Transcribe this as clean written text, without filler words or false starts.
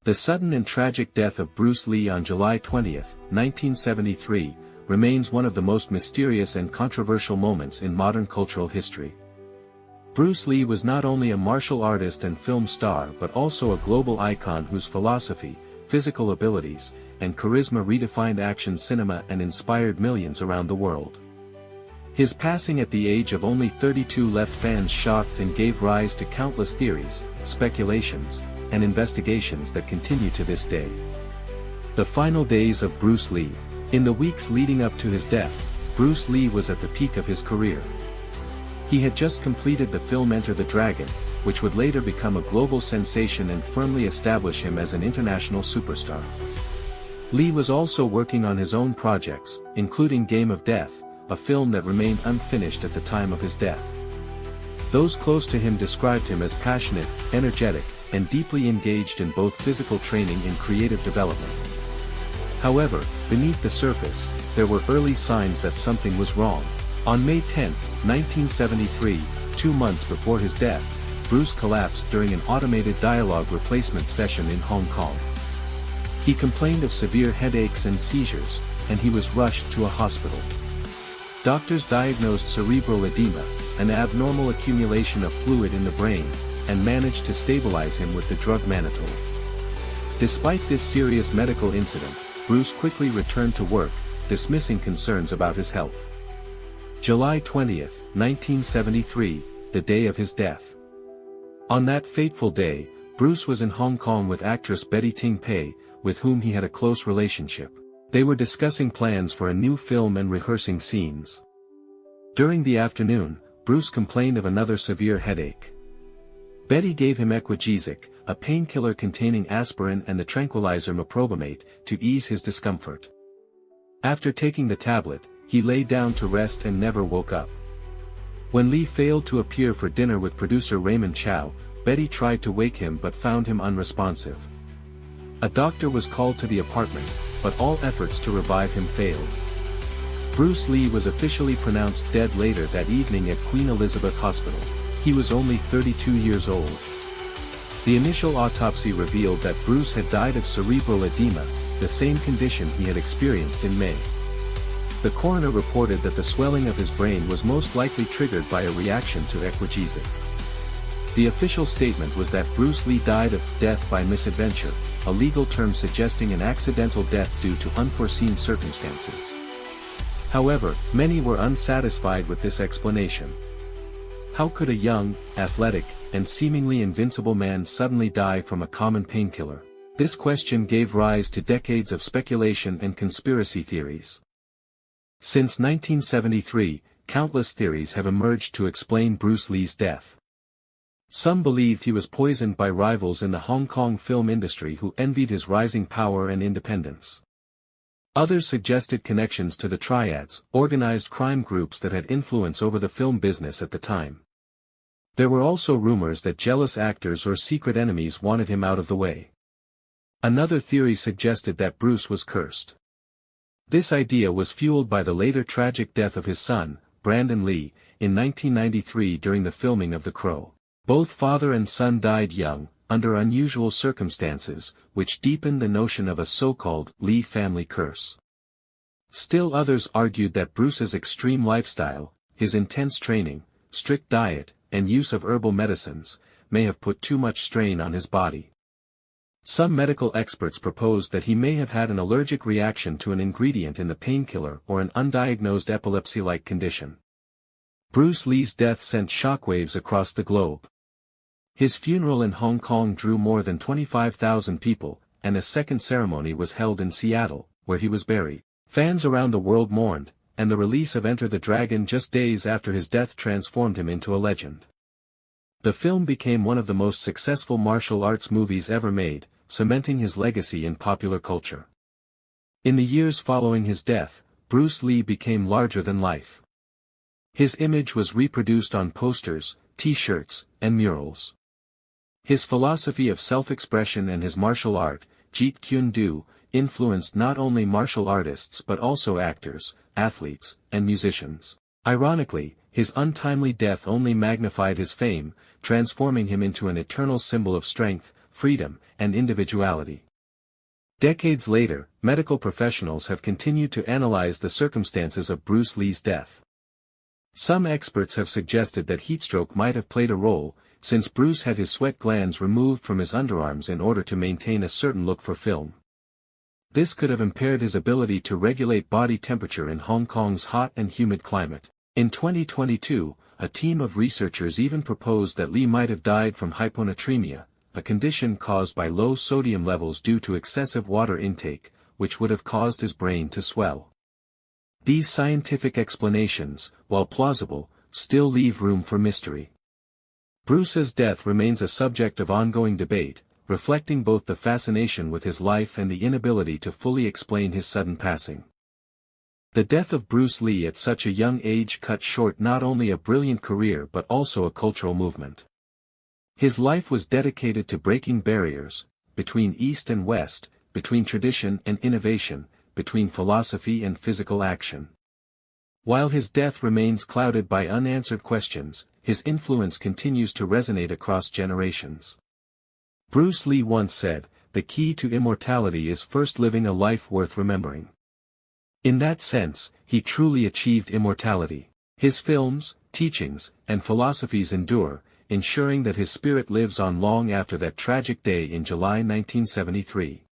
The sudden and tragic death of Bruce Lee on July 20, 1973, remains one of the most mysterious and controversial moments in modern cultural history. Bruce Lee was not only a martial artist and film star but also a global icon whose philosophy, physical abilities, and charisma redefined action cinema and inspired millions around the world. His passing at the age of only 32 left fans shocked and gave rise to countless theories, speculations, and investigations that continue to this day. The final days of Bruce Lee. In the weeks leading up to his death, Bruce Lee was at the peak of his career. He had just completed the film Enter the Dragon, which would later become a global sensation and firmly establish him as an international superstar. Lee was also working on his own projects, including Game of Death, a film that remained unfinished at the time of his death. Those close to him described him as passionate, energetic, and deeply engaged in both physical training and creative development. However, beneath the surface, there were early signs that something was wrong. On May 10, 1973, 2 months before his death, Bruce collapsed during an automated dialogue replacement session in Hong Kong. He complained of severe headaches and seizures, and he was rushed to a hospital. Doctors diagnosed cerebral edema, an abnormal accumulation of fluid in the brain, and managed to stabilize him with the drug mannitol. Despite this serious medical incident, Bruce quickly returned to work, dismissing concerns about his health. July 20, 1973, the day of his death. On that fateful day, Bruce was in Hong Kong with actress Betty Ting Pei, with whom he had a close relationship. They were discussing plans for a new film and rehearsing scenes. During the afternoon, Bruce complained of another severe headache. Betty gave him Equagesic, a painkiller containing aspirin and the tranquilizer meprobamate, to ease his discomfort. After taking the tablet, he lay down to rest and never woke up. When Lee failed to appear for dinner with producer Raymond Chow, Betty tried to wake him but found him unresponsive. A doctor was called to the apartment, but all efforts to revive him failed. Bruce Lee was officially pronounced dead later that evening at Queen Elizabeth Hospital. He was only 32 years old. The initial autopsy revealed that Bruce had died of cerebral edema, the same condition he had experienced in May. The coroner reported that the swelling of his brain was most likely triggered by a reaction to Equagesic. The official statement was that Bruce Lee died of death by misadventure, a legal term suggesting an accidental death due to unforeseen circumstances. However, many were unsatisfied with this explanation. How could a young, athletic, and seemingly invincible man suddenly die from a common painkiller? This question gave rise to decades of speculation and conspiracy theories. Since 1973, countless theories have emerged to explain Bruce Lee's death. Some believed he was poisoned by rivals in the Hong Kong film industry who envied his rising power and independence. Others suggested connections to the triads, organized crime groups that had influence over the film business at the time. There were also rumors that jealous actors or secret enemies wanted him out of the way. Another theory suggested that Bruce was cursed. This idea was fueled by the later tragic death of his son, Brandon Lee, in 1993 during the filming of The Crow. Both father and son died young, under unusual circumstances, which deepened the notion of a so-called Lee family curse. Still others argued that Bruce's extreme lifestyle, his intense training, strict diet, and use of herbal medicines, may have put too much strain on his body. Some medical experts proposed that he may have had an allergic reaction to an ingredient in the painkiller or an undiagnosed epilepsy-like condition. Bruce Lee's death sent shockwaves across the globe. His funeral in Hong Kong drew more than 25,000 people, and a second ceremony was held in Seattle, where he was buried. Fans around the world mourned, and the release of Enter the Dragon just days after his death transformed him into a legend. The film became one of the most successful martial arts movies ever made, cementing his legacy in popular culture. In the years following his death, Bruce Lee became larger than life. His image was reproduced on posters, t-shirts, and murals. His philosophy of self-expression and his martial art, Jeet Kune Do, influenced not only martial artists but also actors, athletes, and musicians. Ironically, his untimely death only magnified his fame, transforming him into an eternal symbol of strength, freedom, and individuality. Decades later, medical professionals have continued to analyze the circumstances of Bruce Lee's death. Some experts have suggested that heatstroke might have played a role, since Bruce had his sweat glands removed from his underarms in order to maintain a certain look for film. This could have impaired his ability to regulate body temperature in Hong Kong's hot and humid climate. In 2022, a team of researchers even proposed that Lee might have died from hyponatremia, a condition caused by low sodium levels due to excessive water intake, which would have caused his brain to swell. These scientific explanations, while plausible, still leave room for mystery. Bruce's death remains a subject of ongoing debate, reflecting both the fascination with his life and the inability to fully explain his sudden passing. The death of Bruce Lee at such a young age cut short not only a brilliant career but also a cultural movement. His life was dedicated to breaking barriers, between East and West, between tradition and innovation, between philosophy and physical action. While his death remains clouded by unanswered questions, his influence continues to resonate across generations. Bruce Lee once said, "The key to immortality is first living a life worth remembering." In that sense, he truly achieved immortality. His films, teachings, and philosophies endure, ensuring that his spirit lives on long after that tragic day in July 1973.